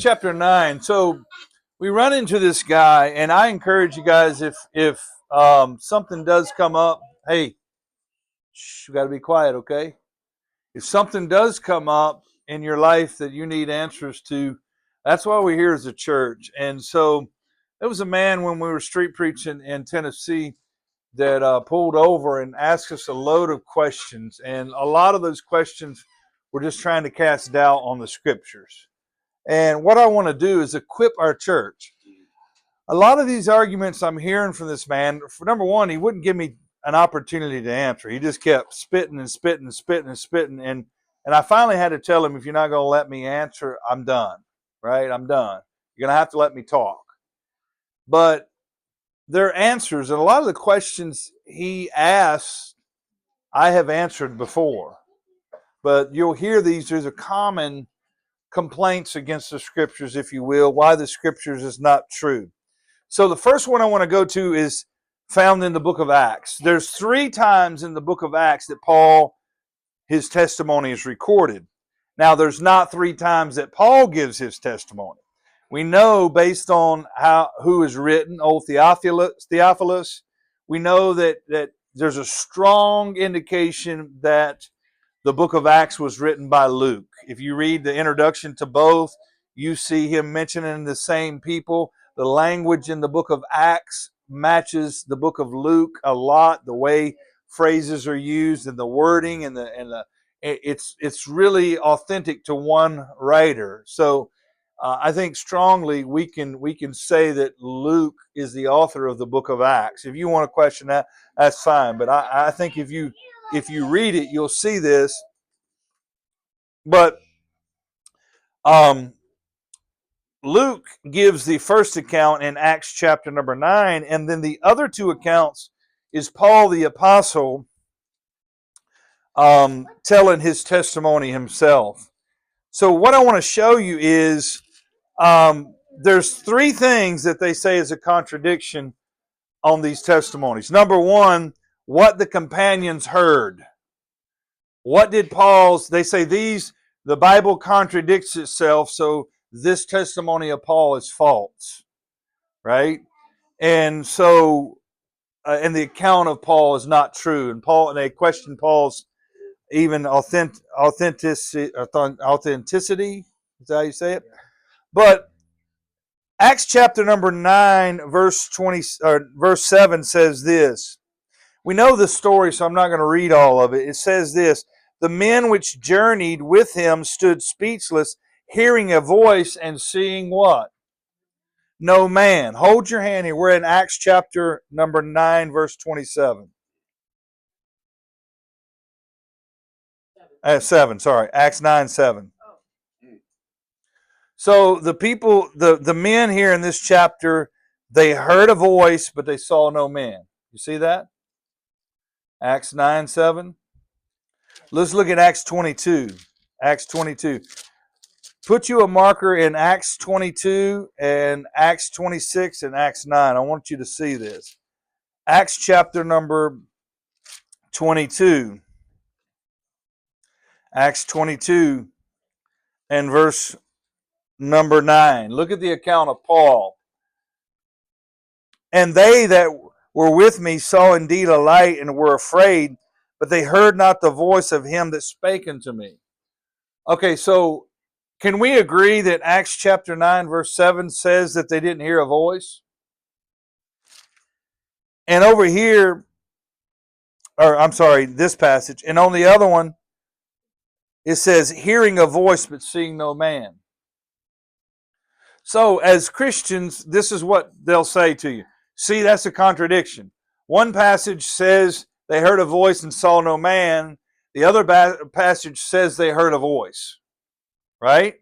chapter 9. So we run into this guy, and I encourage you guys, if something does come up, hey, you got to be quiet, okay? If something does come up in your life that you need answers to, that's why we're here as a church. And so there was a man when we were street preaching in Tennessee that pulled over and asked us a load of questions. And a lot of those questions were just trying to cast doubt on the scriptures. And what I want to do is equip our church. A lot of these arguments I'm hearing from this man, for number one, he wouldn't give me an opportunity to answer. He just kept spitting and spitting and spitting and spitting. And I finally had to tell him, if you're not going to let me answer, I'm done, right? I'm done. You're going to have to let me talk. But their answers, and a lot of the questions he asked, I have answered before. But you'll hear these are common complaints against the scriptures, if you will, why the scriptures is not true. So the first one I want to go to is found in the book of Acts. There's 3 times in the book of Acts that Paul, his testimony is recorded. Now, there's not 3 times that Paul gives his testimony. We know based on who is written, old Theophilus, we know that there's a strong indication that the book of Acts was written by Luke. If you read the introduction to both, you see him mentioning the same people. The language in the book of Acts matches the book of Luke a lot. The way phrases are used and the wording and it's really authentic to one writer. So I think strongly we can say that Luke is the author of the book of Acts. If you want to question that, that's fine. But I think if you read it, you'll see this. But Luke gives the first account in Acts chapter number 9, and then the other 2 accounts is Paul the apostle telling his testimony himself. So what I want to show you is there's 3 things that they say is a contradiction on these testimonies. Number 1, what the companions heard. What did they say the Bible contradicts itself, so this testimony of Paul is false, right? And so, and the account of Paul is not true. And they question Paul's even authenticity. Is that how you say it? But Acts chapter number 9, verse 7 says this. We know the story, so I'm not going to read all of it. It says this: the men which journeyed with him stood speechless, hearing a voice and seeing what? No man. Hold your hand here. We're in Acts chapter number 9, verse 27. 7, sorry. Acts 9, 7. So the people, the men here in this chapter, they heard a voice, but they saw no man. You see that? Acts 9, 7. Let's look at Acts 22. Acts 22. Put you a marker in Acts 22 and Acts 26 and Acts 9. I want you to see this. Acts chapter number 22. Acts 22 and verse number 9. Look at the account of Paul. And they that were with me saw indeed a light and were afraid, but they heard not the voice of him that spake unto me. Okay, so can we agree that Acts chapter 9 verse 7 says that they didn't hear a voice? And over here, this passage, and on the other one, it says, hearing a voice but seeing no man. So as Christians, this is what they'll say to you. See, that's a contradiction. One passage says they heard a voice and saw no man. The other passage says they heard a voice. Right?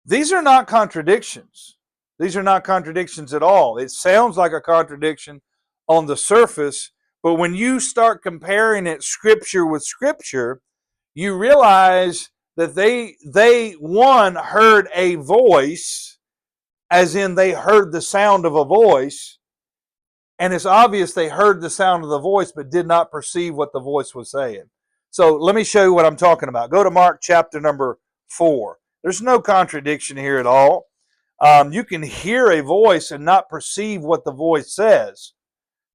These are not contradictions. These are not contradictions at all. It sounds like a contradiction on the surface, but when you start comparing it scripture with scripture, you realize that they one heard a voice, as in they heard the sound of a voice, and it's obvious they heard the sound of the voice but did not perceive what the voice was saying. So let me show you what I'm talking about. Go to Mark chapter number 4. There's no contradiction here at all. You can hear a voice and not perceive what the voice says.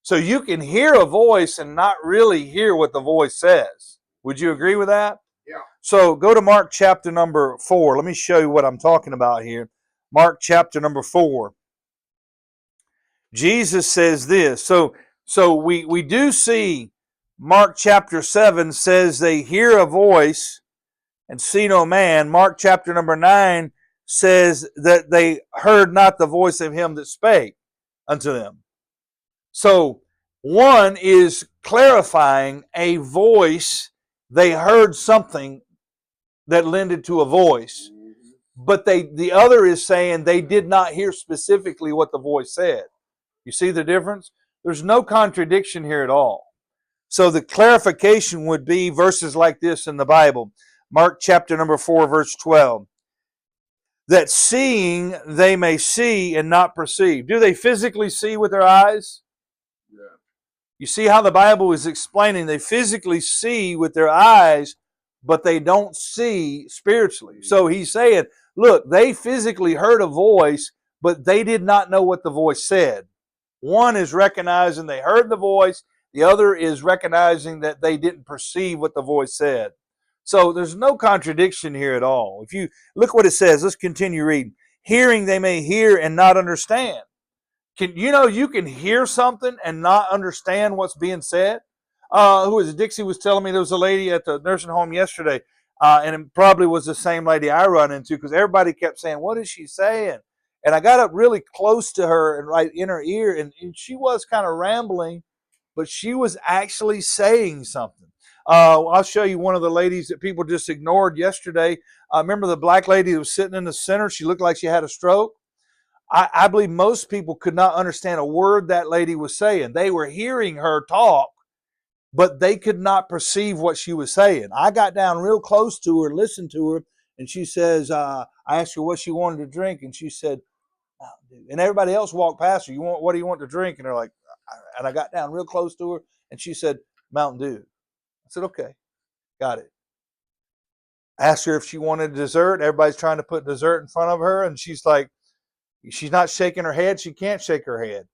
So you can hear a voice and not really hear what the voice says. Would you agree with that? Yeah. So go to Mark chapter number 4. Let me show you what I'm talking about here. Mark chapter number 4. Jesus says this. So we do see Mark chapter 7 says they hear a voice and see no man. Mark chapter number 9 says that they heard not the voice of him that spake unto them. So one is clarifying a voice. They heard something that lended to a voice. But the other is saying they did not hear specifically what the voice said. You see the difference? There's no contradiction here at all. So the clarification would be verses like this in the Bible. Mark chapter number 4, verse 12. That seeing they may see and not perceive. Do they physically see with their eyes? Yeah. You see how the Bible is explaining they physically see with their eyes, but they don't see spiritually. So he's saying, look, they physically heard a voice, but they did not know what the voice said. One is recognizing they heard the voice. The other is recognizing that they didn't perceive what the voice said. So there's no contradiction here at all. If you look what it says, let's continue reading. Hearing they may hear and not understand. You can hear something and not understand what's being said? Who was it? Dixie was telling me there was a lady at the nursing home yesterday, and it probably was the same lady I run into because everybody kept saying, what is she saying? And I got up really close to her and right in her ear, and she was kind of rambling, but she was actually saying something. I'll show you one of the ladies that people just ignored yesterday. Remember the black lady who was sitting in the center? She looked like she had a stroke. I believe most people could not understand a word that lady was saying. They were hearing her talk, but they could not perceive what she was saying. I got down real close to her, listened to her, and she says, I asked her what she wanted to drink, and she said, Mountain Dew. And everybody else walked past her. What do you want to drink? And they're like, and I got down real close to her, and she said, Mountain Dew. I said, okay, got it. Asked her if she wanted dessert. Everybody's trying to put dessert in front of her, and she's like, she's not shaking her head. She can't shake her head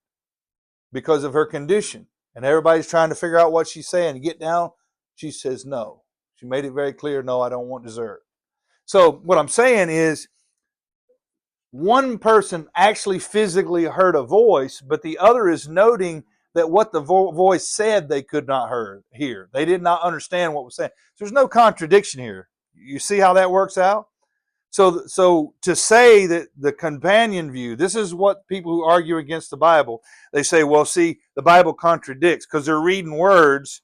because of her condition. And everybody's trying to figure out what she's saying. Get down. She says no. She made it very clear, no, I don't want dessert. So what I'm saying is one person actually physically heard a voice, but the other is noting that what the voice said they could not hear. They did not understand what was said. So there's no contradiction here. You see how that works out? So to say that the companion view, this is what people who argue against the Bible, they say, well, see, the Bible contradicts because they're reading words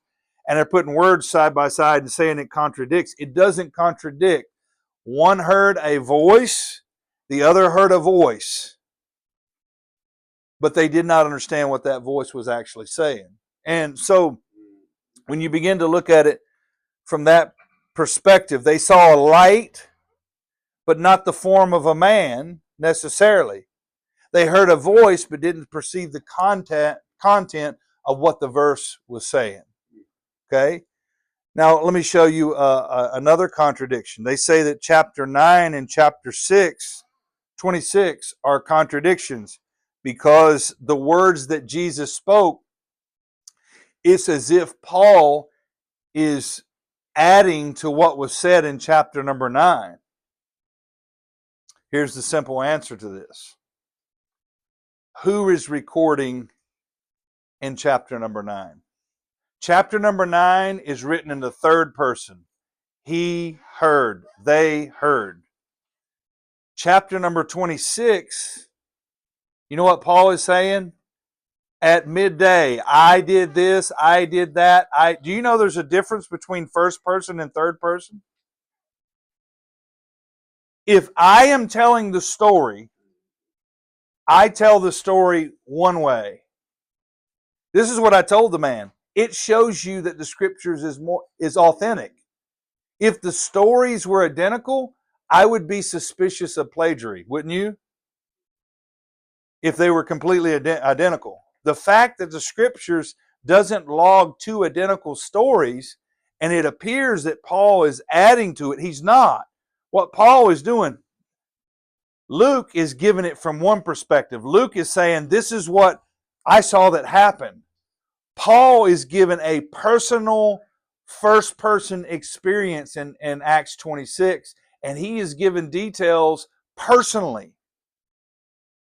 and they're putting words side by side and saying it contradicts. It doesn't contradict. One heard a voice, the other heard a voice, but they did not understand what that voice was actually saying. And so when you begin to look at it from that perspective, they saw a light, but not the form of a man necessarily. They heard a voice, but didn't perceive the content of what the verse was saying. Okay? Now, let me show you another contradiction. They say that chapter 9 and chapter 26 are contradictions because the words that Jesus spoke, it's as if Paul is adding to what was said in chapter number 9. Here's the simple answer to this. Who is recording in chapter number 9? Chapter number 9 is written in the third person. He heard. They heard. Chapter number 26, you know what Paul is saying? At midday, I did this, I did that. Do you know there's a difference between first person and third person? If I am telling the story, I tell the story one way. This is what I told the man. It shows you that the scriptures is authentic. If the stories were identical, I would be suspicious of plagiarism, wouldn't you? If they were completely identical. The fact that the scriptures doesn't log two identical stories, and it appears that Paul is adding to it, he's not. What Paul is doing, Luke is giving it from one perspective. Luke is saying, this is what I saw that happen. Paul is given a personal first-person experience in Acts 26, and he is given details personally.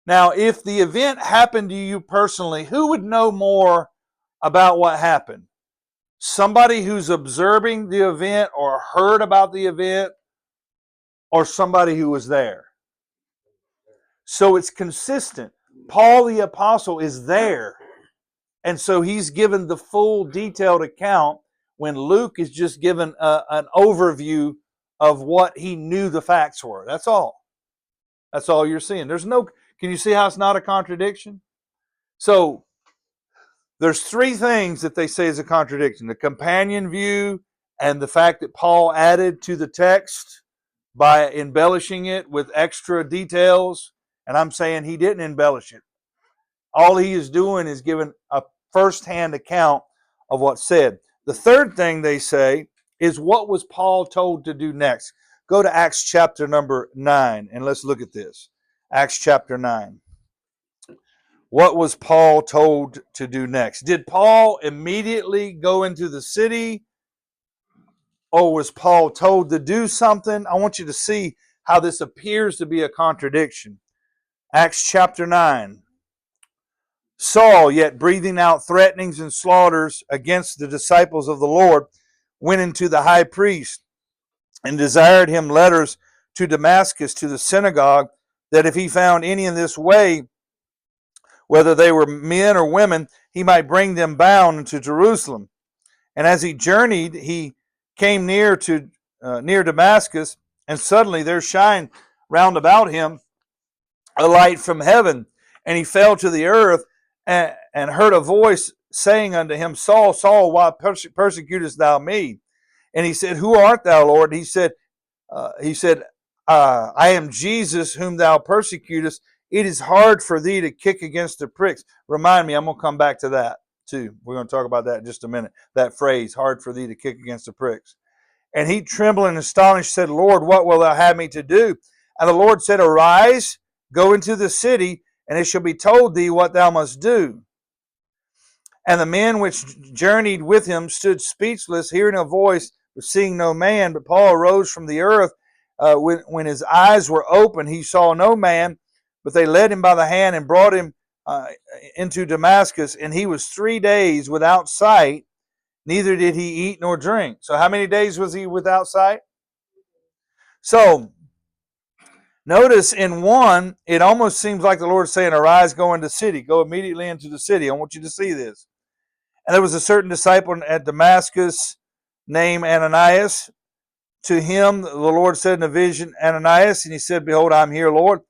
Now, if the event happened to you personally, who would know more about what happened? Somebody who's observing the event or heard about the event, or somebody who was there? So it's consistent. Paul the Apostle is there. And so he's given the full detailed account when Luke is just given an overview of what he knew the facts were. That's all. That's all you're seeing. Can you see how it's not a contradiction? So there's three things that they say is a contradiction: the companion view, and the fact that Paul added to the text by embellishing it with extra details. And I'm saying he didn't embellish it. All he is doing is giving a first-hand account of what's said. The third thing they say is, what was Paul told to do next? Go to Acts chapter number 9, and let's look at this. Acts chapter 9. What was Paul told to do next? Did Paul immediately go into the city, or was Paul told to do something? I want you to see how this appears to be a contradiction. Acts chapter 9. Saul, yet breathing out threatenings and slaughters against the disciples of the Lord, went into the high priest and desired him letters to Damascus, to the synagogue, that if he found any in this way, whether they were men or women, he might bring them bound into Jerusalem. And as he journeyed, he came near Damascus, and suddenly there shined round about him a light from heaven, and he fell to the earth, and heard a voice saying unto him, Saul, Saul, why persecutest thou me? And he said, Who art thou, Lord? He said, I am Jesus whom thou persecutest. It is hard for thee to kick against the pricks. Remind me, I'm going to come back to that too. We're going to talk about that in just a minute. That phrase, hard for thee to kick against the pricks. And he, trembling and astonished, said, Lord, what wilt thou have me to do? And the Lord said, Arise, go into the city, and it shall be told thee what thou must do. And the men which journeyed with him stood speechless, hearing a voice, but seeing no man. But Paul arose from the earth. When his eyes were open, he saw no man, but they led him by the hand and brought him into Damascus. And he was 3 days without sight, neither did he eat nor drink. So how many days was he without sight? So notice in one, it almost seems like the Lord is saying, Arise, go into the city. Go immediately into the city. I want you to see this. And there was a certain disciple at Damascus named Ananias. To him the Lord said in a vision, Ananias, and he said, Behold, I am here, Lord.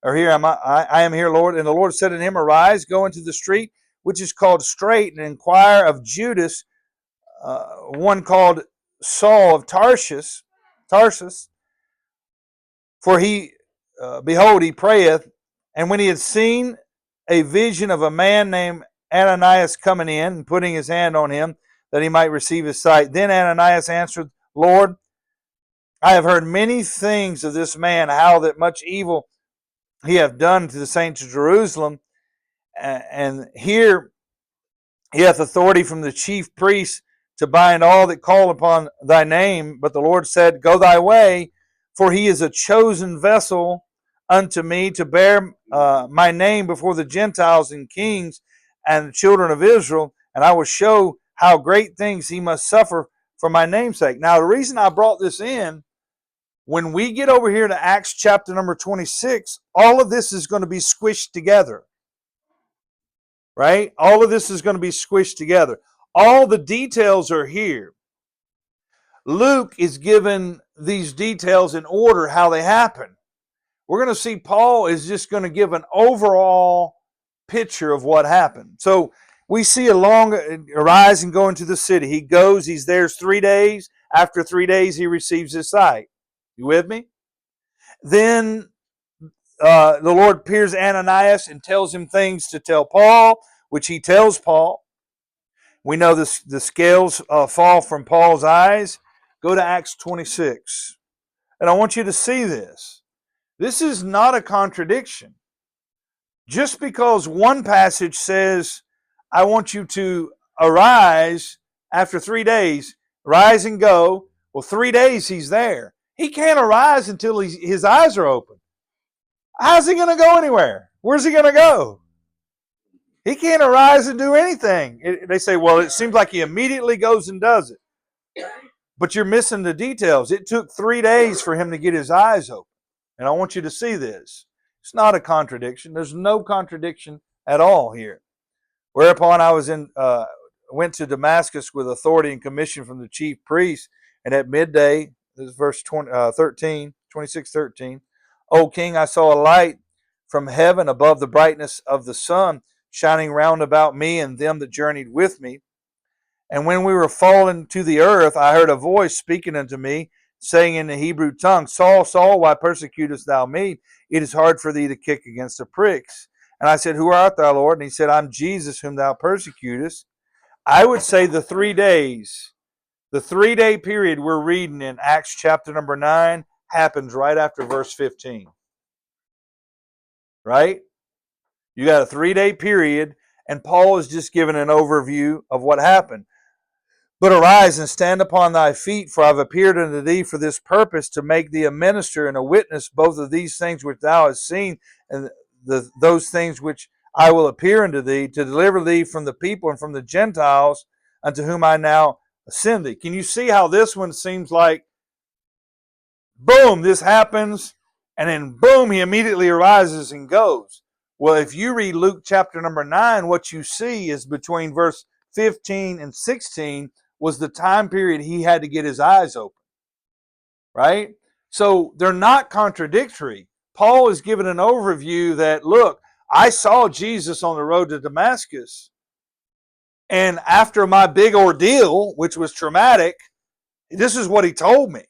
Or here I am here, Lord. And the Lord said to him, Arise, go into the street, which is called Straight, and inquire of Judas, one called Saul of Tarsus, for he, behold, he prayeth. And when he had seen a vision of a man named Ananias coming in and putting his hand on him, that he might receive his sight, then Ananias answered, Lord, I have heard many things of this man, how that much evil he hath done to the saints of Jerusalem. And here he hath authority from the chief priests to bind all that call upon thy name. But the Lord said, Go thy way, for he is a chosen vessel unto me to bear my name before the Gentiles and kings and the children of Israel. And I will show how great things he must suffer for my name's sake. Now, the reason I brought this in, when we get over here to Acts chapter number 26, all of this is going to be squished together. Right? All of this is going to be squished together. All the details are here. Luke is given these details in order how they happen. We're going to see Paul is just going to give an overall picture of what happened. So we see arise and go into the city. He goes, he's there 3 days. After 3 days, he receives his sight. You with me? Then the Lord appears to Ananias and tells him things to tell Paul, which he tells Paul. We know the scales fall from Paul's eyes. Go to Acts 26. And I want you to see this. This is not a contradiction. Just because one passage says, I want you to arise after 3 days, rise and go. Well, 3 days he's there. He can't arise until his eyes are open. How's he going to go anywhere? Where's he going to go? He can't arise and do anything. They say, well, it seems like he immediately goes and does it. But you're missing the details. It took 3 days for him to get his eyes open. And I want you to see this. It's not a contradiction. There's no contradiction at all here. Whereupon I went to Damascus with authority and commission from the chief priest, and at midday, this is verse 26:13, O king, I saw a light from heaven above the brightness of the sun, shining round about me and them that journeyed with me. And when we were fallen to the earth, I heard a voice speaking unto me, saying in the Hebrew tongue, Saul, Saul, why persecutest thou me? It is hard for thee to kick against the pricks. And I said, Who art thou, Lord? And he said, I'm Jesus whom thou persecutest. I would say the 3 days, the 3-day period we're reading in Acts chapter number 9 happens right after verse 15. Right? You got a 3-day period, and Paul is just giving an overview of what happened. But arise and stand upon thy feet, for I have appeared unto thee for this purpose, to make thee a minister and a witness both of these things which thou hast seen, and those things which I will appear unto thee, to deliver thee from the people and from the Gentiles, unto whom I now send thee. Can you see how this one seems like, boom, this happens, and then boom, he immediately arises and goes. Well, if you read Luke chapter number 9, what you see is between verse 15 and 16 was the time period he had to get his eyes open. Right? So they're not contradictory. Paul is giving an overview that, look, I saw Jesus on the road to Damascus. And after my big ordeal, which was traumatic, this is what he told me.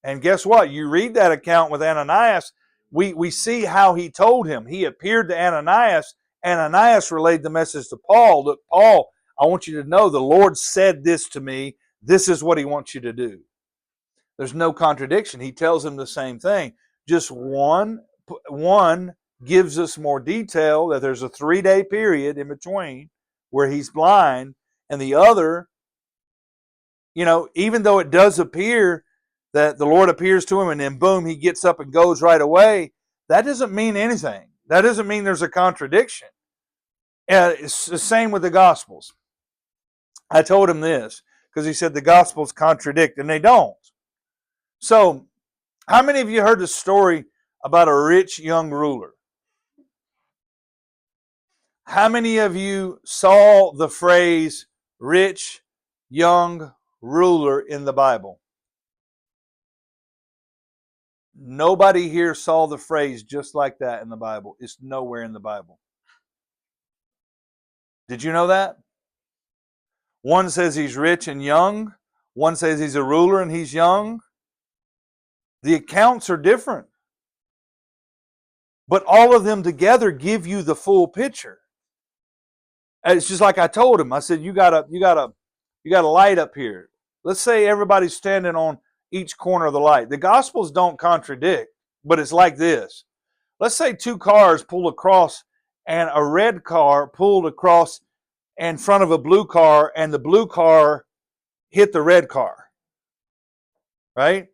And guess what? You read that account with Ananias, we see how he told him. He appeared to Ananias. Ananias relayed the message to Paul. Look, Paul, I want you to know the Lord said this to me. This is what he wants you to do. There's no contradiction. He tells him the same thing. Just one gives us more detail that there's a 3-day period in between where he's blind, and the other, even though it does appear that the Lord appears to him and then boom, he gets up and goes right away, that doesn't mean anything. That doesn't mean there's a contradiction. It's the same with the Gospels. I told him this because he said the Gospels contradict, and they don't. So, how many of you heard the story about a rich young ruler? How many of you saw the phrase rich young ruler in the Bible? Nobody here saw the phrase just like that in the Bible. It's nowhere in the Bible. Did you know that? One says he's rich and young. One says he's a ruler and he's young. The accounts are different. But all of them together give you the full picture. And it's just like I told him. I said, you got a light up here. Let's say everybody's standing on each corner of the light. The Gospels don't contradict, but it's like this. Let's say 2 cars pull across and a red car pulled across in front of a blue car, and the blue car hit the red car. Right?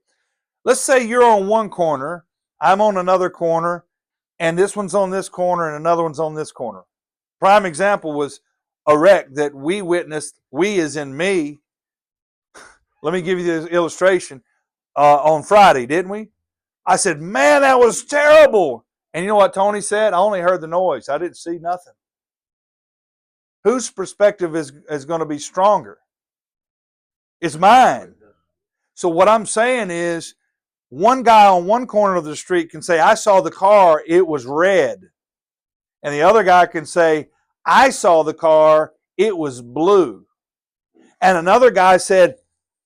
Let's say you're on one corner, I'm on another corner, and this one's on this corner and another one's on this corner. Prime example was a wreck that we witnessed, we as in me. Let me give you this illustration. On Friday, didn't we? I said, man, that was terrible. And you know what Tony said? I only heard the noise. I didn't see nothing. Whose perspective is going to be stronger? It's mine. So what I'm saying is, one guy on one corner of the street can say, I saw the car, it was red. And the other guy can say, I saw the car, it was blue. And another guy said,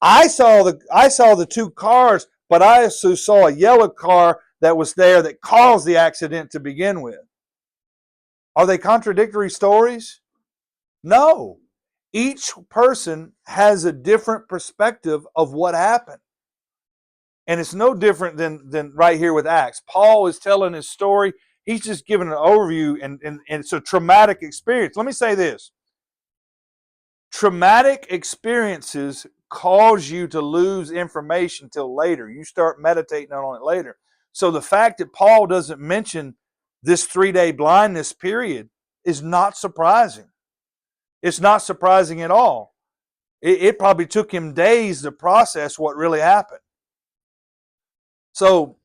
I saw the 2 cars, but I also saw a yellow car that was there that caused the accident to begin with. Are they contradictory stories? No. Each person has a different perspective of what happened. And it's no different than right here with Acts. Paul is telling his story. He's just giving an overview, and it's a traumatic experience. Let me say this. Traumatic experiences cause you to lose information till later. You start meditating on it later. So the fact that Paul doesn't mention this 3-day blindness period is not surprising. It's not surprising at all. It probably took him days to process what really happened. So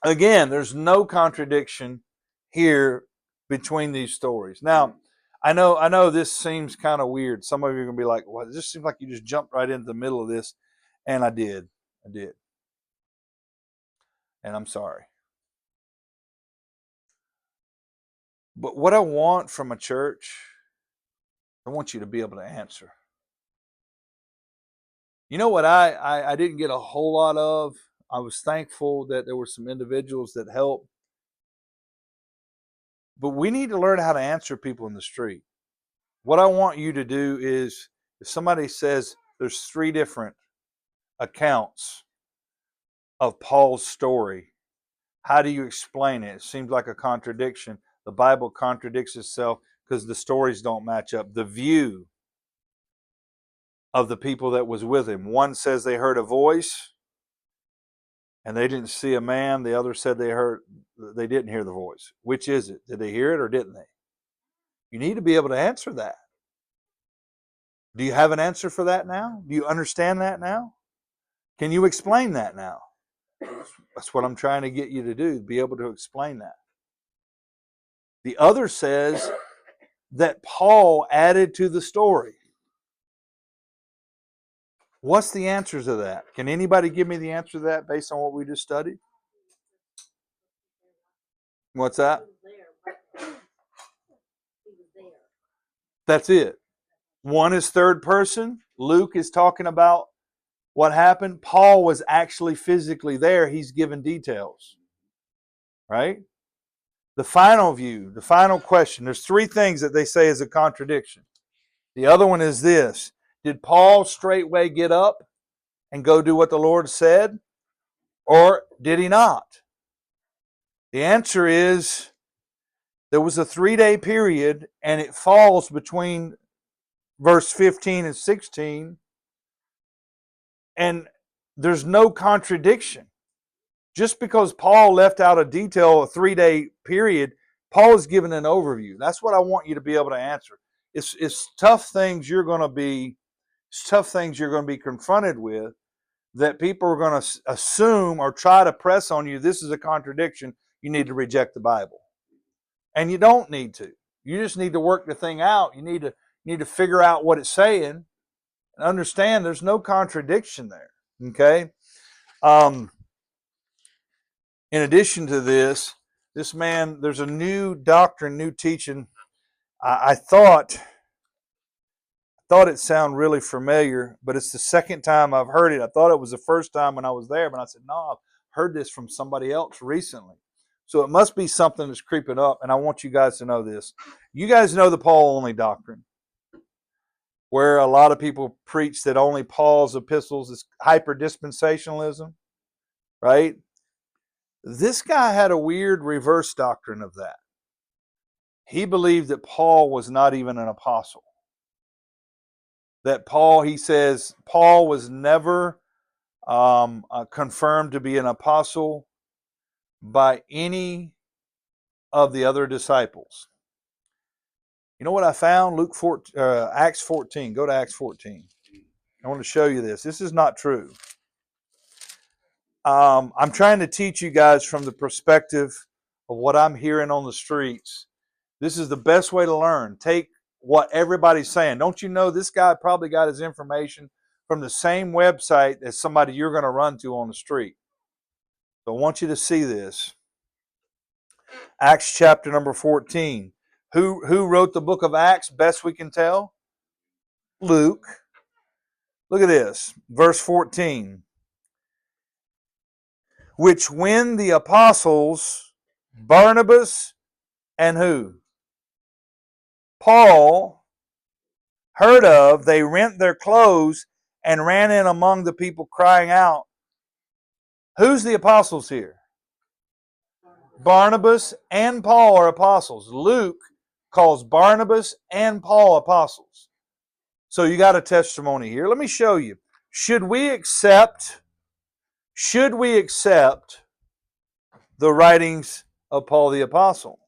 again, there's no contradiction here between these stories. Now, I know this seems kind of weird. Some of you are going to be like, well, it just seems like you just jumped right into the middle of this. And I did. And I'm sorry. But what I want from a church, I want you to be able to answer. You know what I didn't get a whole lot of? I was thankful that there were some individuals that helped. But we need to learn how to answer people in the street. What I want you to do is, if somebody says there's 3 different accounts of Paul's story, how do you explain it? It seems like a contradiction. The Bible contradicts itself because the stories don't match up. The view of the people that was with him. One says they heard a voice and they didn't see a man. The other said they didn't hear the voice. Which is it? Did they hear it or didn't they? You need to be able to answer that. Do you have an answer for that now? Do you understand that now? Can you explain that now? That's what I'm trying to get you to do, be able to explain that. The other says that Paul added to the story. What's the answer to that? Can anybody give me the answer to that based on what we just studied? What's that? That's it. One is third person. Luke is talking about what happened. Paul was actually physically there. He's given details. Right? The final view, the final question. There's 3 things that they say is a contradiction. The other one is this. Did Paul straightway get up and go do what the Lord said? Or did he not? The answer is there was a 3-day period, and it falls between verse 15 and 16, and there's no contradiction. Just because Paul left out a detail, a 3-day period, Paul is giving an overview. That's what I want you to be able to answer. It's tough things you're going to be confronted with, that people are going to assume or try to press on you. This is a contradiction. You need to reject the Bible, and you don't need to. You just need to work the thing out. You need to figure out what it's saying and understand there's no contradiction there. Okay. In addition to this man, there's a new doctrine, new teaching. I thought it sounded really familiar, but it's the second time I've heard it. I thought it was the first time when I was there, but I said, no, I've heard this from somebody else recently. So it must be something that's creeping up, and I want you guys to know this. You guys know the Paul only doctrine, where a lot of people preach that only Paul's epistles is hyper-dispensationalism, right? This guy had a weird reverse doctrine of that. He believed that Paul was not even an apostle. That he says, Paul was never confirmed to be an apostle by any of the other disciples. You know what I found? Acts 14. Go to Acts 14. I want to show you this. This is not true. I'm trying to teach you guys from the perspective of what I'm hearing on the streets. This is the best way to learn. Take what everybody's saying. Don't you know this guy probably got his information from the same website as somebody you're going to run to on the street? So I want you to see this. Acts chapter number 14. Who wrote the book of Acts, best we can tell? Luke. Look at this. Verse 14. Which when the apostles, Barnabas and who? Paul, heard of, they rent their clothes and ran in among the people crying out, Who's the apostles here? Barnabas and Paul are apostles. Luke calls Barnabas and Paul apostles. So you got a testimony here. Let me show you. Should we accept the writings of Paul the apostle?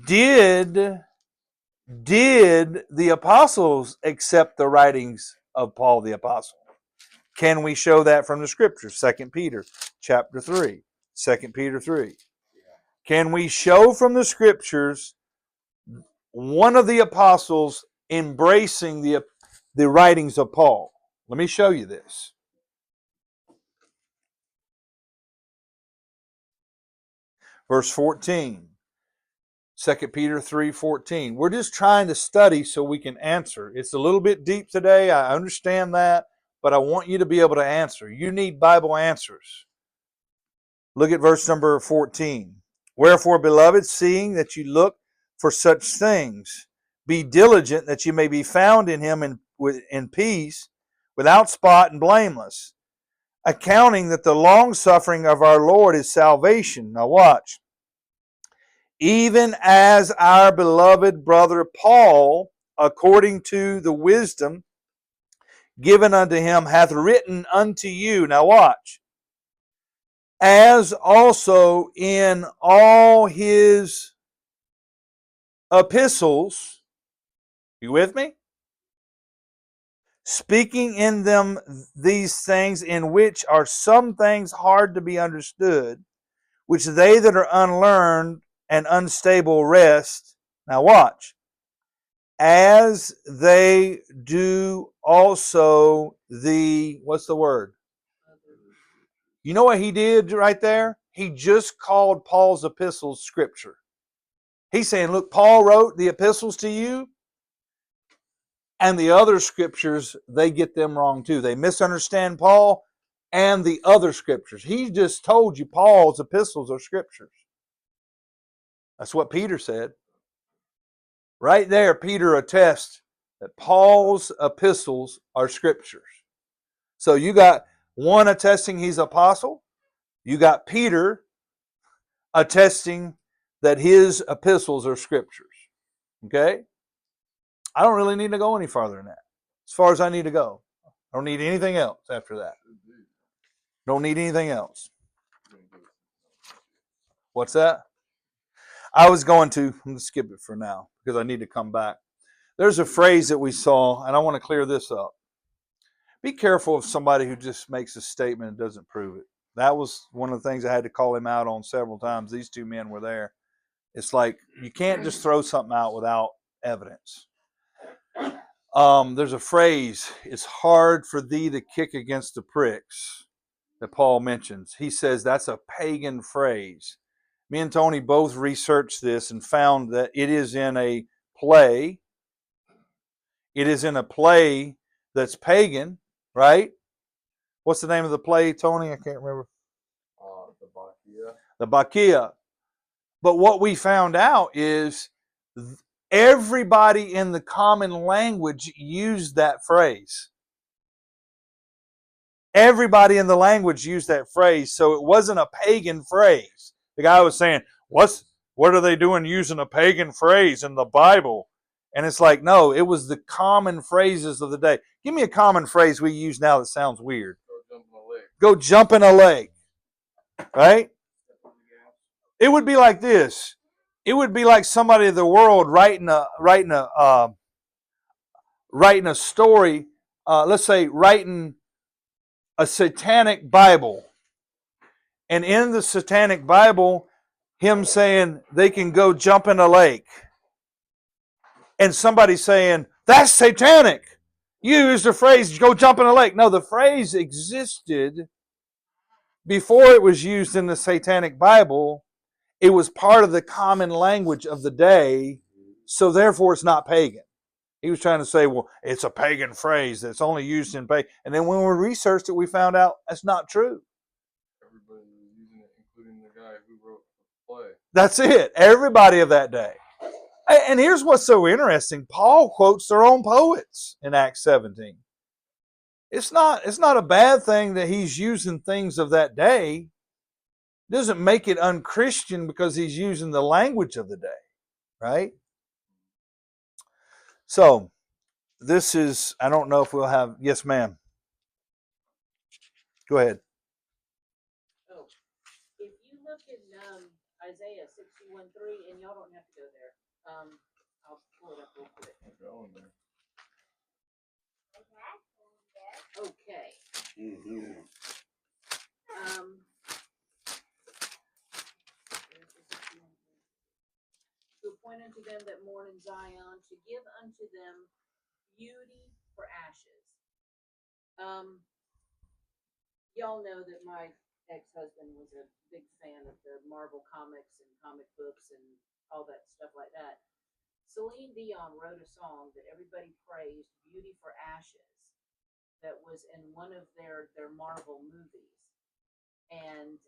Did the apostles accept the writings of Paul the apostle? Can we show that from the scriptures? 2 Peter chapter 3. 2 Peter 3. Can we show from the scriptures one of the apostles embracing the writings of Paul? Let me show you this. Verse 14. 2 Peter 3:14. We're just trying to study so we can answer. It's a little bit deep today. I understand that, but I want you to be able to answer. You need Bible answers. Look at verse number 14. Wherefore, beloved, seeing that you look for such things, be diligent that you may be found in him in peace, without spot and blameless, accounting that the long suffering of our Lord is salvation. Now watch. Even as our beloved brother Paul, according to the wisdom given unto him, hath written unto you. Now watch. As also in all his epistles, you with me? Speaking in them these things, in which are some things hard to be understood, which they that are unlearned and unstable rest. Now watch. As they do also what's the word? You know what he did right there? He just called Paul's epistles scripture. He's saying, look, Paul wrote the epistles to you, and the other scriptures, they get them wrong too. They misunderstand Paul and the other scriptures. He just told you Paul's epistles are scriptures. That's what Peter said. Right there, Peter attests that Paul's epistles are scriptures. So you got one attesting he's apostle. You got Peter attesting that his epistles are scriptures. Okay? I don't really need to go any farther than that. As far as I need to go. I don't need anything else after that. Don't need anything else. What's that? I was going to, I'm going to skip it for now because I need to come back. There's a phrase that we saw, and I want to clear this up. Be careful of somebody who just makes a statement and doesn't prove it. That was one of the things I had to call him out on several times. These two men were there. It's like you can't just throw something out without evidence. There's a phrase, it's hard for thee to kick against the pricks, that Paul mentions. He says that's a pagan phrase. Me and Tony both researched this and found that it is in a play. It is in a play that's pagan, right? What's the name of the play, Tony? I can't remember. The Bacchia. The Bacchia. But what we found out is everybody in the common language used that phrase. Everybody in the language used that phrase, so it wasn't a pagan phrase. The guy was saying, what are they doing using a pagan phrase in the Bible? And it's like, no, it was the common phrases of the day. Give me a common phrase we use now that sounds weird. Go jump in a lake. Right? It would be like this. It would be like somebody of the world writing a story. Let's say writing a satanic Bible, and in the satanic Bible, him saying they can go jump in a lake, and somebody saying that's satanic. You used the phrase "go jump in a lake." No, the phrase existed before it was used in the satanic Bible. It was part of the common language of the day, so therefore it's not pagan. He was trying to say, well, it's a pagan phrase that's only used in pagan. And then when we researched it, we found out that's not true. Everybody was using it, including the guy who wrote the play. That's it. Everybody of that day. And here's what's so interesting. Paul quotes their own poets in Acts 17. It's not a bad thing that he's using things of that day. It doesn't make it unchristian because he's using the language of the day, right? So this is, I don't know if we'll have, yes, ma'am. Go ahead. Oh, if you look in Isaiah 61:3, and y'all don't have to go there. I'll pull it up real quick. Going there. Okay. Mm-hmm. To appoint unto them that mourn in Zion, to give unto them beauty for ashes. Y'all know that my ex-husband was a big fan of the Marvel comics and comic books and all that stuff like that. Celine Dion wrote a song that everybody praised, Beauty for Ashes, that was in one of their Marvel movies. And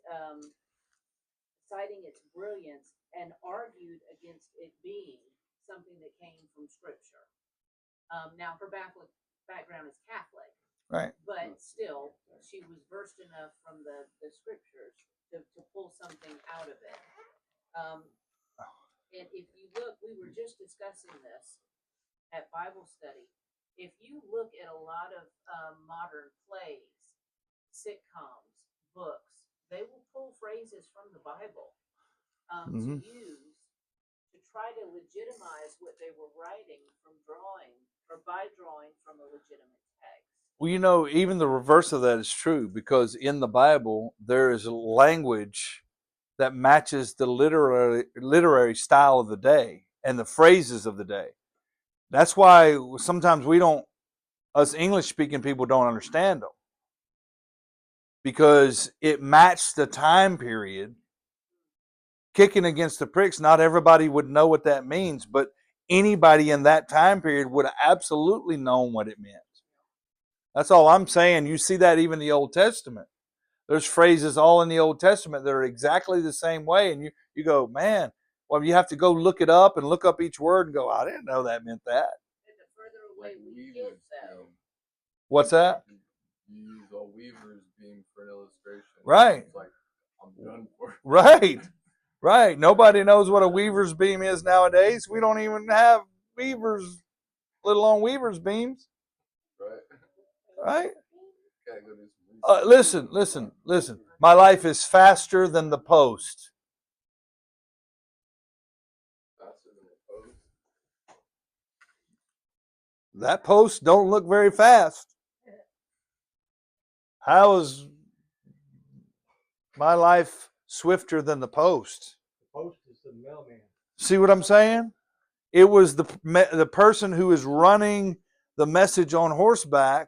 citing its brilliance and argued against it being something that came from Scripture. Now, her background is Catholic, Right. but still, she was versed enough from the Scriptures to pull something out of it. And if you look, we were just discussing this at Bible study. If you look at a lot of modern plays, sitcoms, books, they will pull phrases from the Bible to use to try to legitimize what they were writing from drawing or by drawing from a legitimate text. Well, you know, even the reverse of that is true because in the Bible there is a language that matches the literary style of the day and the phrases of the day. That's why sometimes us English speaking people don't understand them because it matched the time period. Kicking against the pricks, not everybody would know what that means, but anybody in that time period would have absolutely known what it meant. That's all I'm saying. You see that even in the Old Testament. There's phrases all in the Old Testament that are exactly the same way. And you go, man, well, you have to go look it up and look up each word and go, I didn't know that meant that. And the further away we get, though. What's that? You use a weaver's beam for an illustration. Right. It's like, I'm done for it. Right. Right. Nobody knows what a weaver's beam is nowadays. We don't even have weavers, let alone weaver's beams. Right. Right? Gotta go do some research. Listen. My life is faster than the post. Faster than the post. That post don't look very fast. How is my life swifter than the post? The post is the mailman. See what I'm saying? It was the person who is running the message on horseback.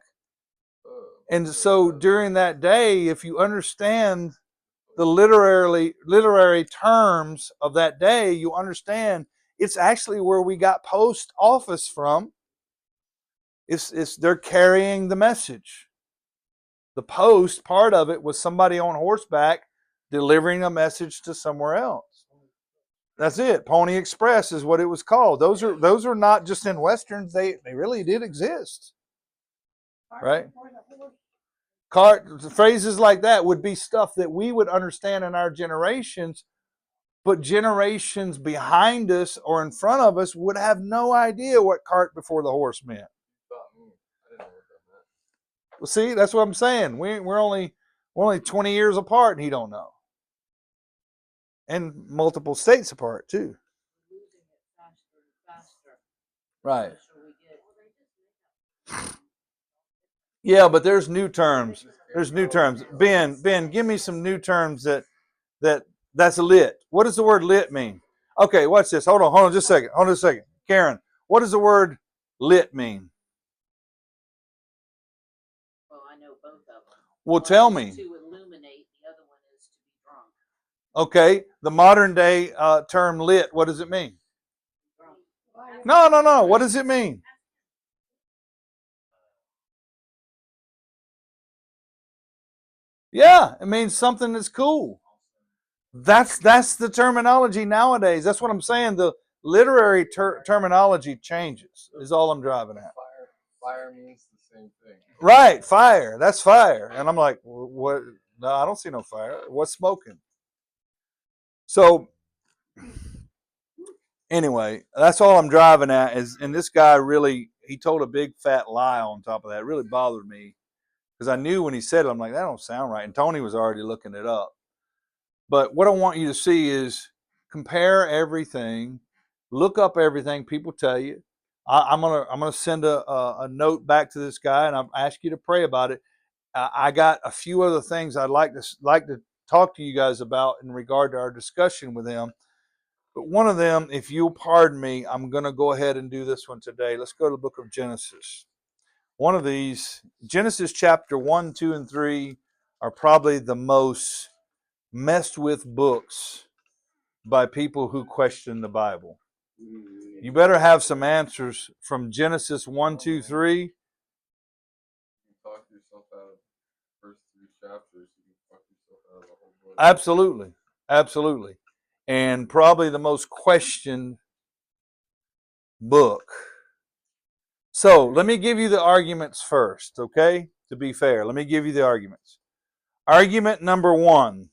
And so during that day, if you understand the literary terms of that day, you understand it's actually where we got post office from. They're carrying the message. The post part of it was somebody on horseback delivering a message to somewhere else. That's it. Pony Express is what it was called. Those are not just in westerns. They really did exist. Right? Phrases like that would be stuff that we would understand in our generations, but generations behind us or in front of us would have no idea what cart before the horse meant. I didn't know what that meant. Well, see, that's what I'm saying. We're only 20 years apart, and he don't know, and multiple states apart too. Losing it faster and faster. Right. The closer we get. Yeah, but there's new terms. There's new terms. Ben, give me some new terms that's lit. What does the word lit mean? Okay, watch this. Hold on just a second. Karen, what does the word lit mean? Well, I know both of them. Well, tell me. To illuminate, the other one is to be drunk. Okay, the modern day term lit, what does it mean? Drunk. No. What does it mean? Yeah, it means something that's cool. That's the terminology nowadays. That's what I'm saying. The literary terminology changes is all I'm driving at. Fire means the same thing. Right, fire. That's fire. And I'm like, what? No, I don't see no fire. What's smoking? So anyway, that's all I'm driving at is, and this guy really, he told a big fat lie on top of that. It really bothered me because I knew when he said it, I'm like, that don't sound right. And Tony was already looking it up. But what I want you to see is compare everything, look up everything people tell you. I'm gonna send a note back to this guy, and I'll ask you to pray about it. I got a few other things I'd like to talk to you guys about in regard to our discussion with him. But one of them, if you'll pardon me, I'm going to go ahead and do this one today. Let's go to the book of Genesis. One of these, Genesis chapter 1, 2, and 3 are probably the most messed with books by people who question the Bible. You better have some answers from Genesis 1, 2, 3. You can talk yourself out of the first 3 chapters. You can talk yourself out of the whole book. Absolutely. Absolutely. And probably the most questioned book. So let me give you the arguments first, okay? To be fair, let me give you the arguments. Argument number 1.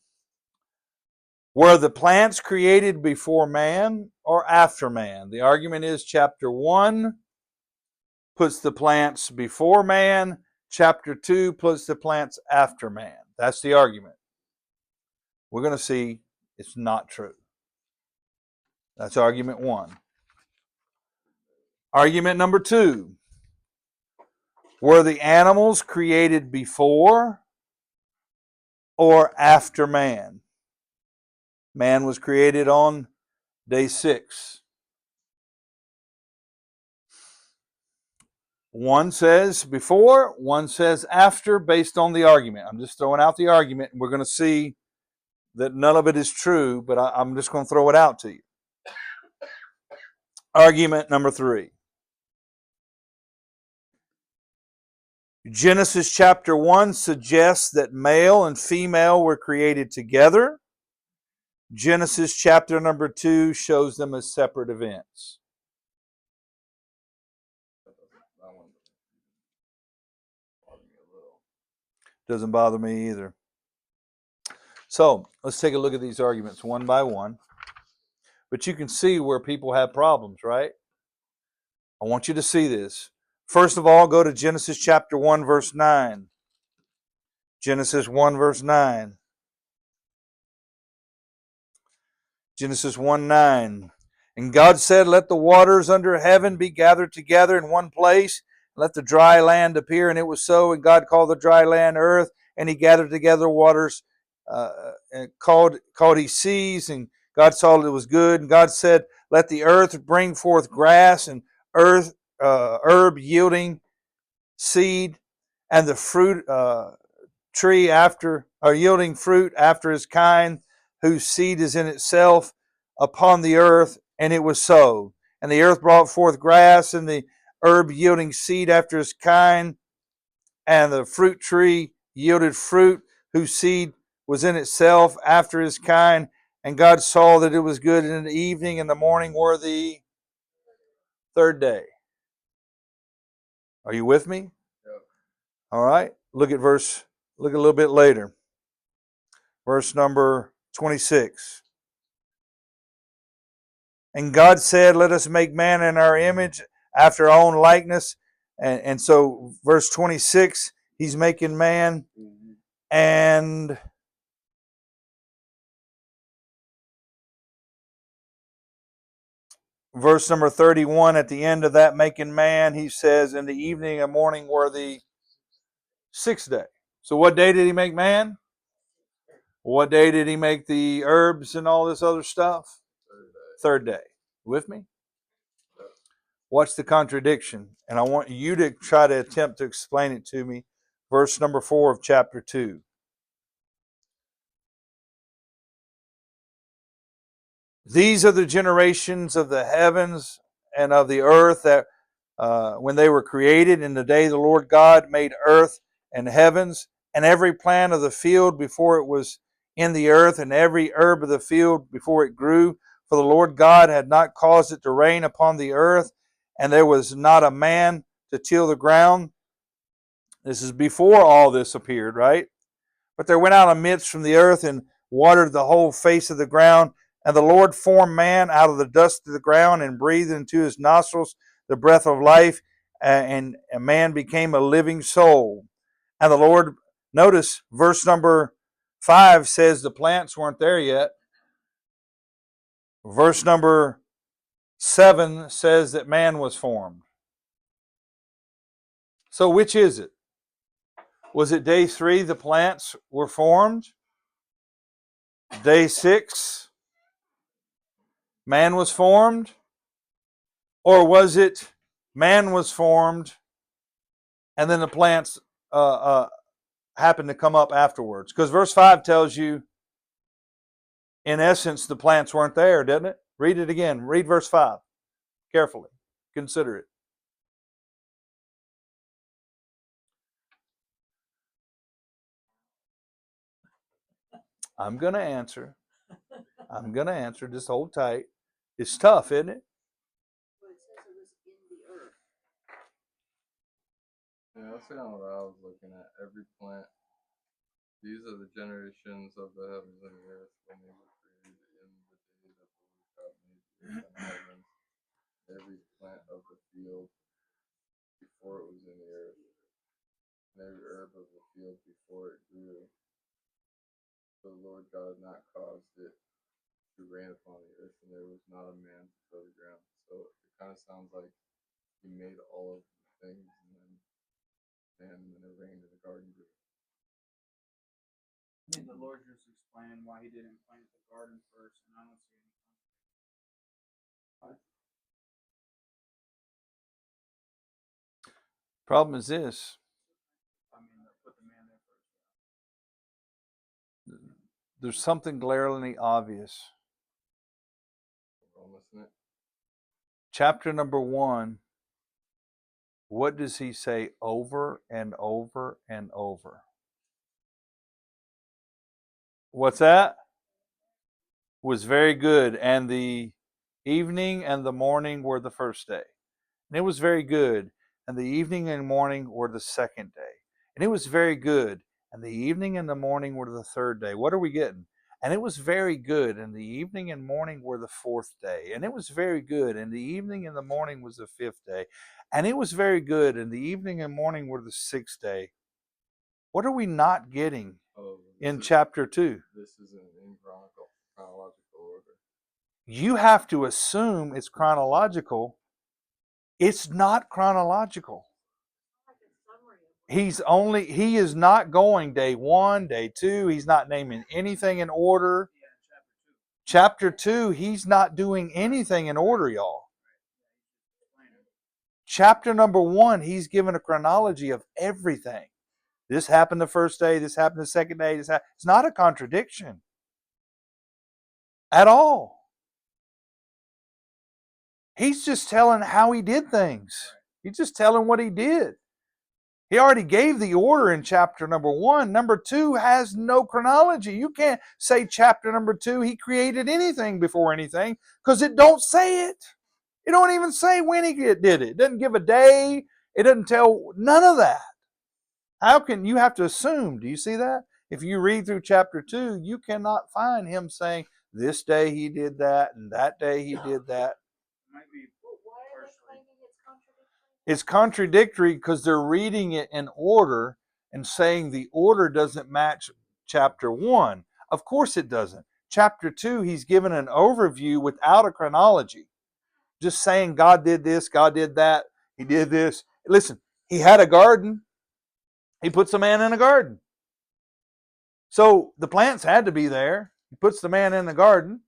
Were the plants created before man or after man? The argument is chapter 1 puts the plants before man. Chapter 2 puts the plants after man. That's the argument. We're going to see it's not true. That's argument 1. Argument number 2. Were the animals created before or after man? Man was created on day 6. One says before, one says after, based on the argument. I'm just throwing out the argument, and we're going to see that none of it is true, but I'm just going to throw it out to you. Argument number 3. Genesis chapter 1 suggests that male and female were created together. Genesis chapter number 2 shows them as separate events. That one bothered me a little. Doesn't bother me either. So let's take a look at these arguments one by one. But you can see where people have problems, right? I want you to see this. First of all, go to Genesis chapter 1, verse 9. Genesis 1, verse 9. Genesis 1, 9. And God said, let the waters under heaven be gathered together in one place. Let the dry land appear. And it was so. And God called the dry land earth. And he gathered together waters, and called he seas. And God saw that it was good. And God said, let the earth bring forth grass and herb yielding seed, and the fruit tree after, or yielding fruit after his kind, whose seed is in itself upon the earth. And it was so. And the earth brought forth grass, and the herb yielding seed after his kind, and the fruit tree yielded fruit, whose seed was in itself after his kind. And God saw that it was good. And in the evening and the morning were the third day. Are you with me? Yep. All right. Look a little bit later. Verse number 26. And God said, let us make man in our image, after our own likeness. And so verse 26, he's making man. And verse number 31, at the end of that making man, he says, in the evening and morning were the 6th day. So what day did he make man? What day did he make the herbs and all this other stuff? Third day. With me? What's the contradiction? And I want you to try to attempt to explain it to me. Verse number 4 of chapter 2. These are the generations of the heavens and of the earth that when they were created, in the day the Lord God made earth and heavens, and every plant of the field before it was in the earth, and every herb of the field before it grew. For the Lord God had not caused it to rain upon the earth, and there was not a man to till the ground. This is before all this appeared, right? But there went out a mist from the earth and watered the whole face of the ground. And the Lord formed man out of the dust of the ground and breathed into his nostrils the breath of life, and man became a living soul. And the Lord, notice verse number 5 says the plants weren't there yet. Verse number 7 says that man was formed. So which is it? Was it day 3 the plants were formed? Day 6 man was formed? Or was it man was formed and then the plants happened to come up afterwards? Because verse 5 tells you, in essence, the plants weren't there, doesn't it? Read it again. Read verse 5 carefully. Consider it. I'm going to answer. I'm going to answer. Just hold tight. It's tough, isn't it? Well, it says it was in the earth. Yeah, that's kind of what I was looking at. Every plant. These are the generations of the heavens and the earth when they were created in the day that the Lord God made the earth and the heavens. Every plant of the field before it was in the earth, and every herb of the field before it grew. So the Lord God had not caused it to rain upon the earth, and there was not a man to till the ground. So it kind of sounds like He made all of the things, and then it rained in the garden grew. And the Lord just explained why He didn't plant the garden first, and I don't see any. Problem is this. I mean, put the man there first. There's something glaringly obvious. We're all missing it. Chapter number 1, what does he say over and over and over? What's that? Was very good. And the evening and the morning were the first day. And it was very good. And the evening and morning were the second day. And it was very good. And the evening and the morning were the third day. What are we getting? And it was very good. And the evening and morning were the fourth day. And it was very good. And the evening and the morning was the fifth day. And it was very good. And the evening and morning were the sixth day. What are we not getting in chapter 2? This isn't in chronological order. You have to assume it's chronological. It's not chronological. Like a summary of what He is not going day 1, day 2. He's not naming anything in order. Yeah, Chapter 2, he's not doing anything in order, y'all. Chapter number 1, he's given a chronology of everything. This happened the first day, this happened the second day. It's not a contradiction at all. He's just telling how he did things. He's just telling what he did. He already gave the order in chapter number 1. Number 2 has no chronology. You can't say chapter number 2, he created anything before anything, because it don't say it. It don't even say when he did it. It doesn't give a day. It doesn't tell none of that. How can you have to assume? Do you see that? If you read through chapter 2, you cannot find him saying, this day he did that, and that day he did that. might be Well, why are they partially. claiming it's contradictory? It's contradictory because they're reading it in order and saying the order doesn't match chapter 1. Of course it doesn't. Chapter 2, he's given an overview without a chronology. Just saying God did this, God did that, he did this. Listen, he had a garden. He puts a man in a garden. So the plants had to be there. He puts the man in the garden.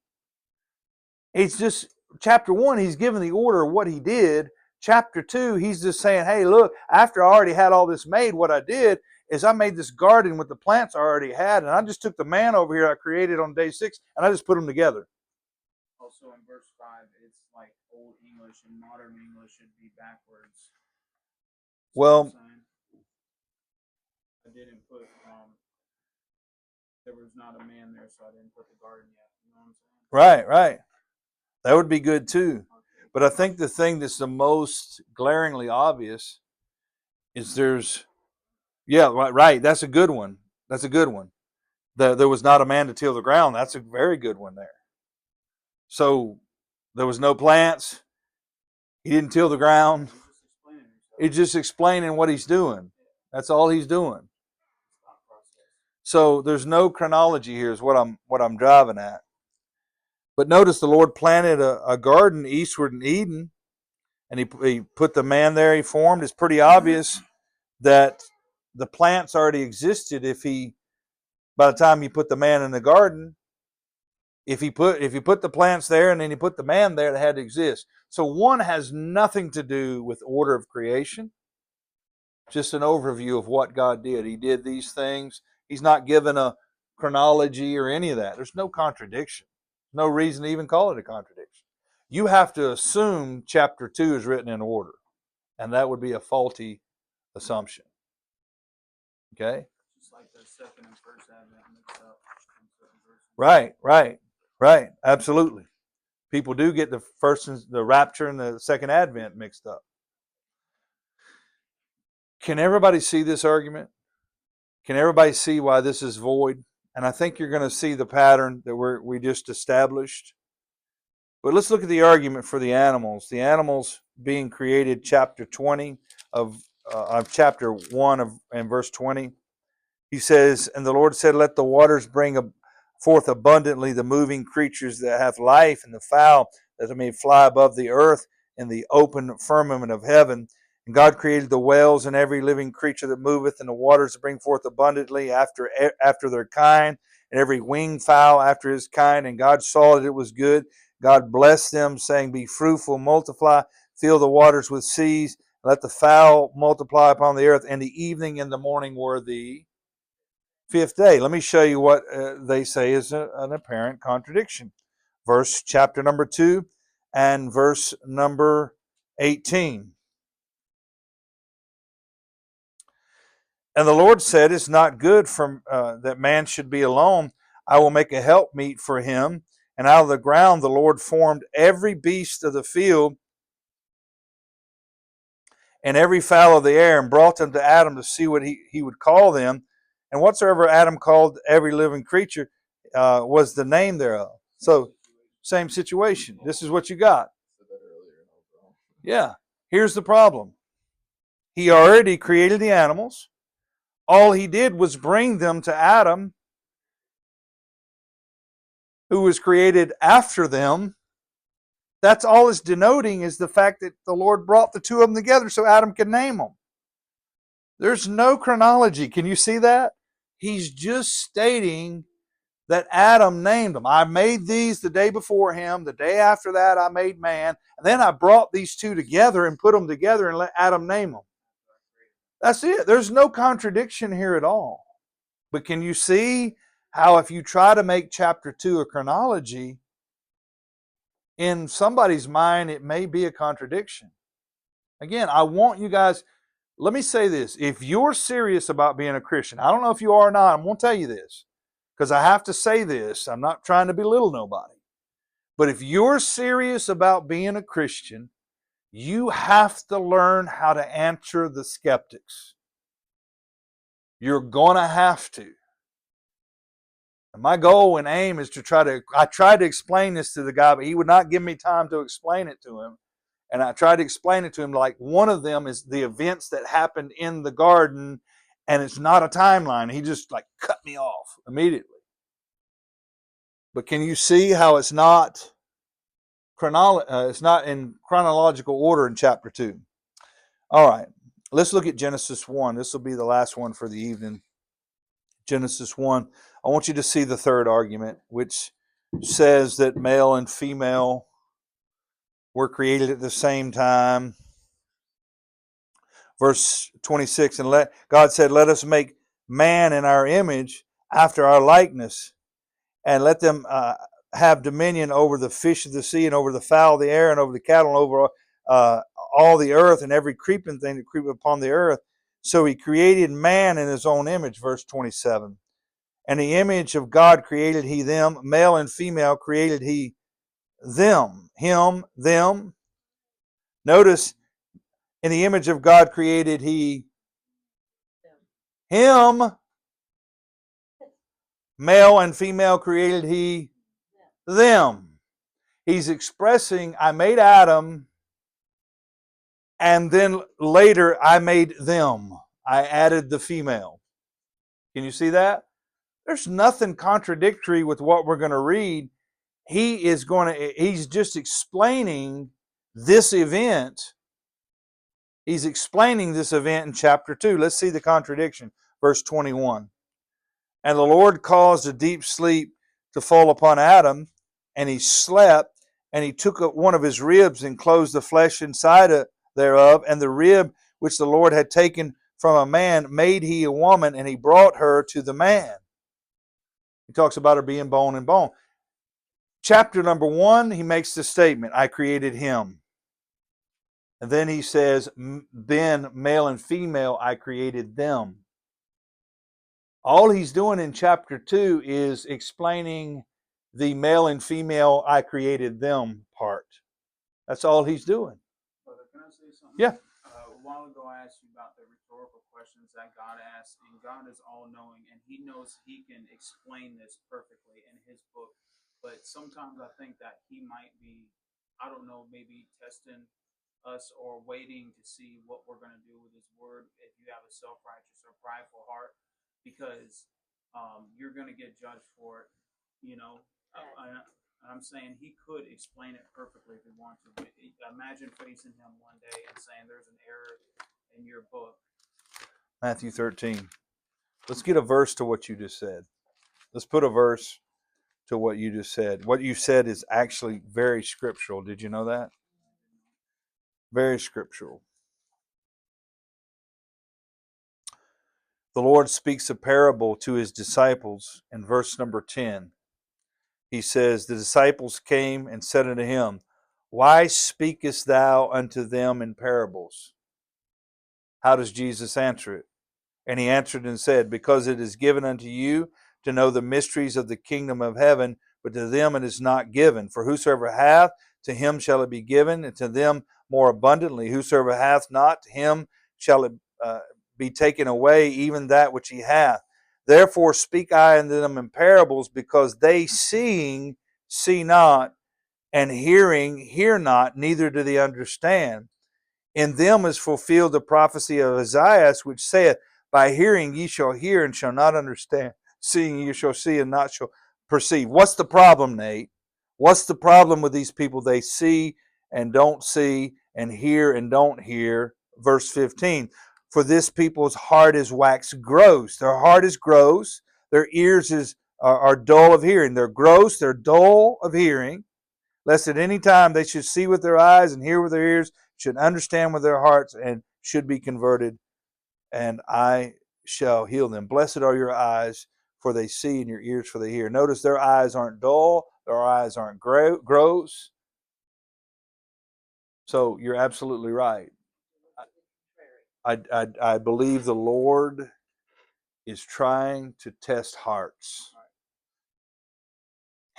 It's just chapter 1, he's given the order of what he did. Chapter 2, he's just saying, hey, look, after I already had all this made, what I did is I made this garden with the plants I already had, and I just took the man over here I created on day 6, and I just put them together. Also in verse 5, it's like Old English and modern English should be backwards. See Well, what I'm saying? I didn't put there was not a man there, so I didn't put the garden yet. You know what I'm saying? right. That would be good too. But I think the thing that's the most glaringly obvious is there's Yeah, right. That's a good one. That's a good one. There was not a man to till the ground. That's a very good one there. So there was no plants. He didn't till the ground. He's just explaining himself. He's just explaining what he's doing. That's all he's doing. Thought process. So there's no chronology here is what I'm driving at. But notice the Lord planted a garden eastward in Eden, and he put the man there he formed. It's pretty obvious that the plants already existed by the time he put the man in the garden. If you put the plants there and then you put the man there, it had to exist. So one has nothing to do with order of creation. Just an overview of what God did. He did these things. He's not given a chronology or any of that. There's no contradiction. No reason to even call it a contradiction. You have to assume chapter 2 is written in order, and that would be a faulty assumption. Okay? Just like the second and first advent mixed up in certain verses. Right. Absolutely. People do get the rapture and the second advent mixed up. Can everybody see this argument? Can everybody see why this is void? And I think you're going to see the pattern that we just established. But let's look at the argument for the animals. The animals being created, chapter 20 of chapter 1 and verse 20. He says, "And the Lord said, let the waters bring forth abundantly the moving creatures that have life, and the fowl that may fly above the earth in the open firmament of heaven. And God created the whales and every living creature that moveth in the waters to bring forth abundantly after their kind, and every winged fowl after his kind. And God saw that it was good. God blessed them, saying, be fruitful, multiply, fill the waters with seas, let the fowl multiply upon the earth. And the evening and the morning were the fifth day." Let me show you what they say is an apparent contradiction. Chapter number 2 and verse number 18. "And the Lord said, it's not good for that man should be alone. I will make a helpmeet for him. And out of the ground the Lord formed every beast of the field and every fowl of the air, and brought them to Adam to see what he would call them. And whatsoever Adam called every living creature was the name thereof." So, same situation. This is what you got. Said that earlier. No problem. Yeah. Here's the problem. He already created the animals. All he did was bring them to Adam, who was created after them. That's all it's denoting, is the fact that the Lord brought the two of them together so Adam could name them. There's no chronology. Can you see that? He's just stating that Adam named them. I made these the day before him. The day after that, I made man. And then I brought these two together and put them together and let Adam name them. That's it. There's no contradiction here at all. But can you see how if you try to make chapter 2 a chronology, in somebody's mind, it may be a contradiction? Again, I want you guys, let me say this. If you're serious about being a Christian, I don't know if you are or not, I'm going to tell you this, because I have to say this. I'm not trying to belittle nobody. But if you're serious about being a Christian, you have to learn how to answer the skeptics. You're going to have to. And my goal and aim is I tried to explain this to the guy, but he would not give me time to explain it to him. And I tried to explain it to him like one of them is the events that happened in the garden, and it's not a timeline. He just like cut me off immediately. But can you see how it's not in chronological order in chapter 2? All right, let's look at Genesis 1. This will be the last one for the evening. Genesis 1. I want you to see the third argument, which says that male and female were created at the same time. Verse 26, and God said, let us make man in our image, after our likeness, and let them have dominion over the fish of the sea, and over the fowl of the air, and over the cattle, and over all the earth, and every creeping thing that creepeth upon the earth. So he created man in his own image, verse 27. And the image of God created he them, male and female created he them, him, them. Notice, in the image of God created he Him, male and female created he them. He's expressing, I made Adam, and then later I made them. I added the female. Can you see that? There's nothing contradictory with what we're going to read. He's just explaining this event. He's explaining this event in chapter 2. Let's see the contradiction. Verse 21. And the Lord caused a deep sleep to fall upon Adam, and he slept, and he took one of his ribs and closed the flesh inside thereof, and the rib which the Lord had taken from a man made he a woman, and he brought her to the man. He talks about her being bone and bone. Chapter number 1, he makes the statement, I created him. And then he says, then male and female, I created them. All he's doing in chapter 2 is explaining the male and female, I created them part. That's all he's doing. Brother, can I say something? Yeah. A while ago, I asked you about the rhetorical questions that God asks, and God is all-knowing, and He knows He can explain this perfectly in His book. But sometimes I think that He might be, I don't know, maybe testing us or waiting to see what we're going to do with His Word. If you have a self-righteous or prideful heart, because you're going to get judged for it, you know. I'm saying he could explain it perfectly if he wants to. But imagine facing him one day and saying there's an error in your book. Matthew 13. Let's get a verse to what you just said. Let's put a verse to what you just said. What you said is actually very scriptural. Did you know that? Very scriptural. The Lord speaks a parable to his disciples in verse number 10. He says, the disciples came and said unto him, why speakest thou unto them in parables? How does Jesus answer it? And he answered and said, because it is given unto you to know the mysteries of the kingdom of heaven, but to them it is not given. For whosoever hath, to him shall it be given, and to them more abundantly. Whosoever hath not, to him shall it be taken away, even that which he hath. Therefore speak I unto them in parables, because they seeing see not, and hearing hear not, neither do they understand. In them is fulfilled the prophecy of Isaiah, which saith, by hearing ye shall hear and shall not understand, seeing ye shall see and not shall perceive. What's the problem, Nate? What's the problem with these people? They see and don't see, and hear and don't hear. Verse 15, for this people's heart is waxed gross. Their heart is gross. Their ears are dull of hearing. They're gross. They're dull of hearing. Lest at any time they should see with their eyes and hear with their ears, should understand with their hearts, and should be converted, and I shall heal them. Blessed are your eyes, for they see, and your ears, for they hear. Notice their eyes aren't dull. Their eyes aren't gross. So you're absolutely right. I believe the Lord is trying to test hearts.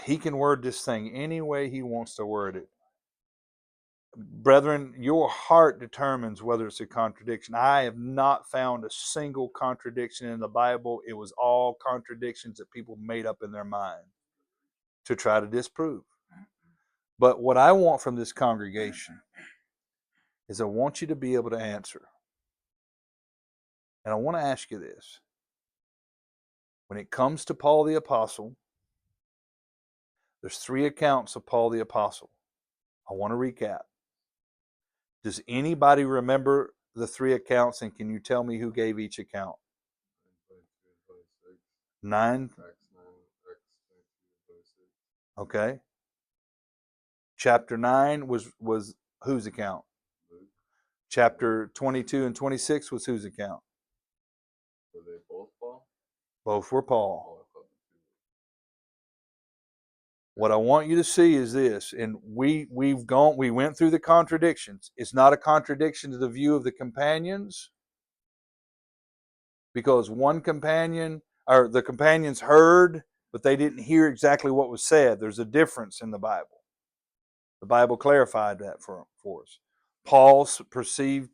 He can word this thing any way he wants to word it. Brethren, your heart determines whether it's a contradiction. I have not found a single contradiction in the Bible. It was all contradictions that people made up in their mind to try to disprove. But what I want from this congregation is I want you to be able to answer. And I want to ask you this. When it comes to Paul the Apostle, there's 3 accounts of Paul the Apostle. I want to recap. Does anybody remember the 3 accounts, and can you tell me who gave each account? 9. Okay. Chapter 9 was whose account? Chapter 22 and 26 was whose account? Were they both Paul? Both were Paul. What I want you to see is this, and we went through the contradictions. It's not a contradiction to the view of the companions, because one companion, or the companions heard, but they didn't hear exactly what was said. There's a difference in the Bible. The Bible clarified that for us. Paul perceived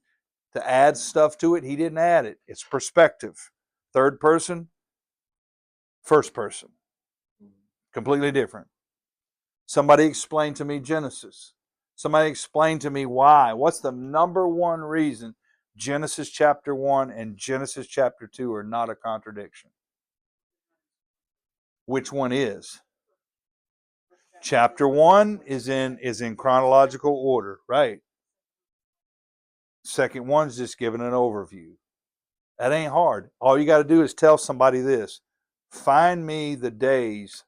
to add stuff to it. He didn't add it. It's perspective. Third person, first person. Completely different. Somebody explain to me Genesis. Somebody explain to me why. What's the number one reason Genesis chapter 1 and Genesis chapter 2 are not a contradiction? Which one is? Chapter 1 is in chronological order, right? Second one's just giving an overview. That ain't hard. All you got to do is tell somebody this. Find me the days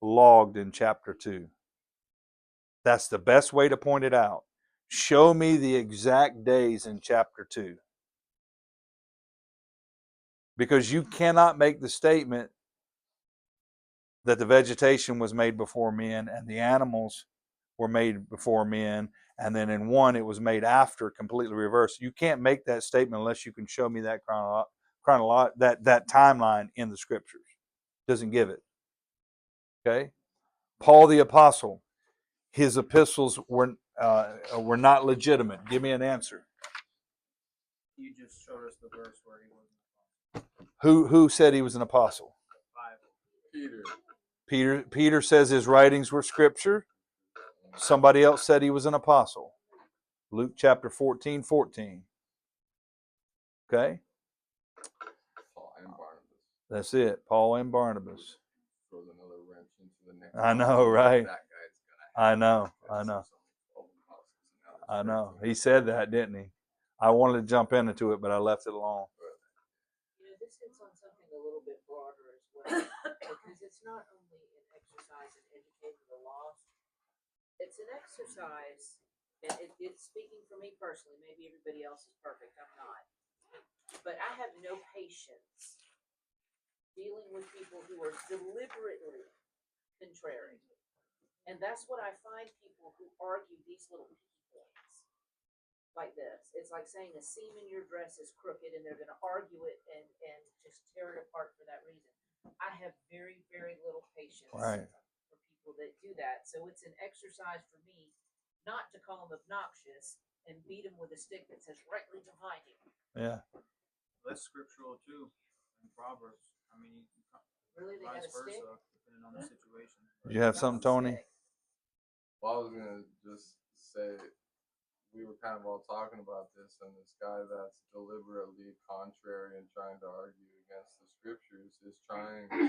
logged in chapter 2. That's the best way to point it out. Show me the exact days in chapter 2. Because you cannot make the statement that the vegetation was made before men and the animals were made before men, and then in 1 it was made after, completely reversed. You can't make that statement unless you can show me that that timeline in the scriptures. Doesn't give it. Okay? Paul the Apostle, his epistles were not legitimate. Give me an answer. You just showed us the verse where he wasn't Who said he was an apostle? Bible. Peter. Peter says his writings were scripture. Somebody else said he was an apostle. Luke chapter 14:14. Okay? Paul and Barnabas. That's it. Paul and Barnabas. Throws another wrench into the next. I know, right? That guy's gonna. I know. I know. He said that, didn't he? I wanted to jump into it, but I left it alone. This hits on something a little bit broader as well, because it's not only an exercise in educating the lost, it's an exercise, and it's speaking for me personally, maybe everybody else is perfect, I'm not, but I have no patience dealing with people who are deliberately contrary. And that's what I find people who argue these little points like this. It's like saying a seam in your dress is crooked and they're going to argue it and just tear it apart for that reason. I have very, very little patience Right. for people that do that. So it's an exercise for me not to call them obnoxious and beat them with a stick that says rightly dividing. Yeah. That's scriptural too in Proverbs. I mean, Really, they got vice a stick? versa, depending on the situation. Did you have something, Tony? Well, I was gonna just say we were kind of all talking about this, and this guy that's deliberately contrary and trying to argue against the scriptures is trying